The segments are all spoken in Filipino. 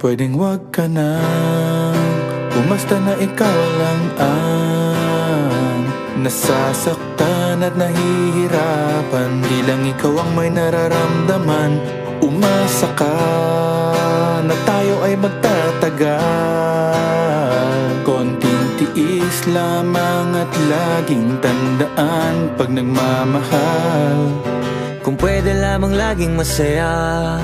Pwedeng wag ka nang umasta na ikaw lang ang nasasaktan at nahihirapan. Di lang ikaw ang may nararamdaman. Umasa ka na tayo ay magtatagal. Konting tiis lamang at laging tandaan pag nagmamahal. Kung pwede lamang laging masaya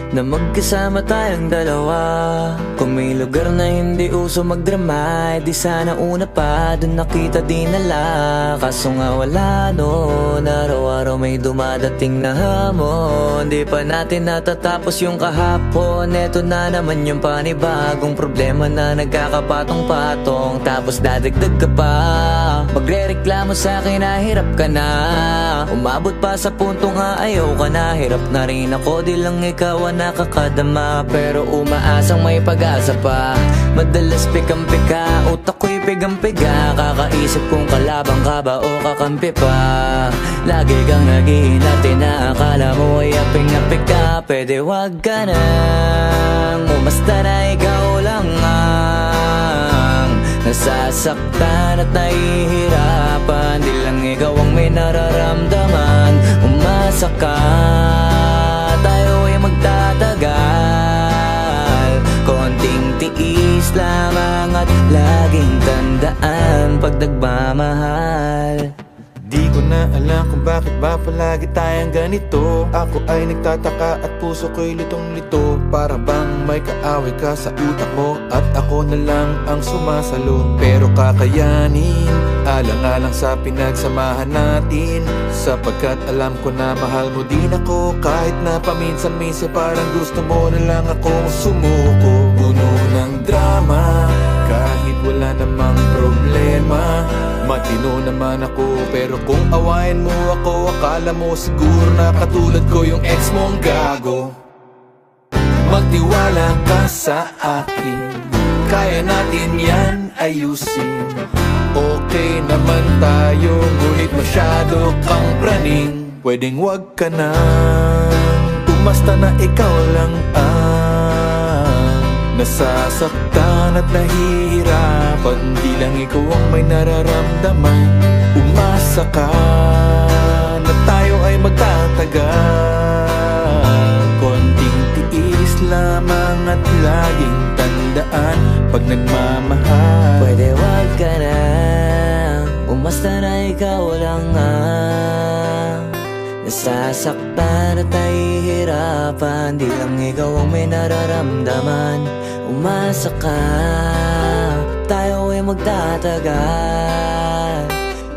na magkasama tayong dalawa. Kung may lugar na hindi uso magdrama, di sana una pa dun nakita dinala. Kaso nga wala noon, araw-araw may dumadating na hamon. Di pa natin natatapos yung kahapon. Eto na naman yung panibagong problema na nagkakapatong-patong. Tapos dadagdag ka pa, magre-reklamo sa'kin na hirap ka na. Umabot pa sa punto nga ayaw ka na. Hirap na rin ako, di lang ikaw ang nakakadama. Pero umaasang may pag-asa pa. Madalas pikam-pika, utak ko'y pigang-piga. Kakaisip kung kalabang ka ba o kakampi pa. Lagi kang nag-iinarte na akala mo ay aping-apik ka. Pwede wag ka nang umasta na ikaw lang ang nasasaktan at nahihirapan. Di lang ikaw ang may nararamdaman. Umasa ka, tayo ay magtatagal. Konting tiis lamang at laging tandaan pag nagmamahal. Di ko na alam kung bakit ba palagi tayong ganito. Ako ay nagtataka at puso ko'y litong-lito. Para bang may kaaway ka sa utak mo at ako na lang ang sumasalo. Pero kakayanin, alang-alang sa pinagsamahan natin. Sapagkat alam ko na mahal mo din ako. Kahit na paminsan-minsan parang gusto mo na lang akong sumuko. Puno ng drama, kahit wala namang problema. Matino naman ako, pero kung awayin mo ako, akala mo siguro na katulad ko yung ex mong gago. Magtiwala ka sa akin, kaya natin yan ayusin. Okay naman tayo, ngunit masyado kang praning. Pwedeng wag ka nang umasta na ikaw lang ang nasasaktan at nahihirapan. Di lang ikaw ang may nararamdaman. Umasa ka na tayo ay magtatagal. Konting tiis lamang at laging tandaan pag nagmamahal. Pwede wag ka na umasta na ikaw lang ang nasasaktan at nahihirapan. Di lang ikaw ang may nararamdaman. Umasa ka, tayo ay magtatagal.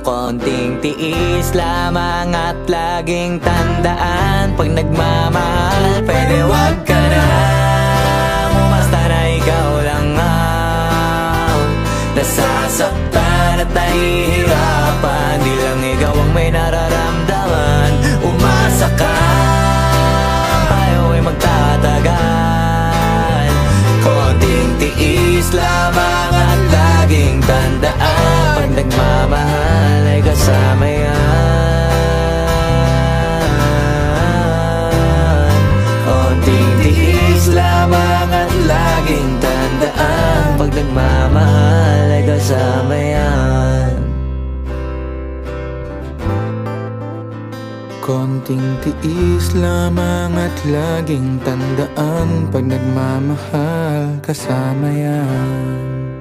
Konting tiis lamang at laging tandaan pag nagmamahal. Pwede wag ka na umasta na ikaw lang ang nasasaktan at nahihirapan. Di lang ikaw ang may nararamdaman. Umasa ka, tayo ay magtatagal. Konting tiis lamang at laging tandaan pag nagmamahal ay kasama yan. Konting tiis lamang at laging tandaan pag nagmamahal ay kasama yan. Konting tiis lamang at laging tandaan pag nagmamahal kasama yan.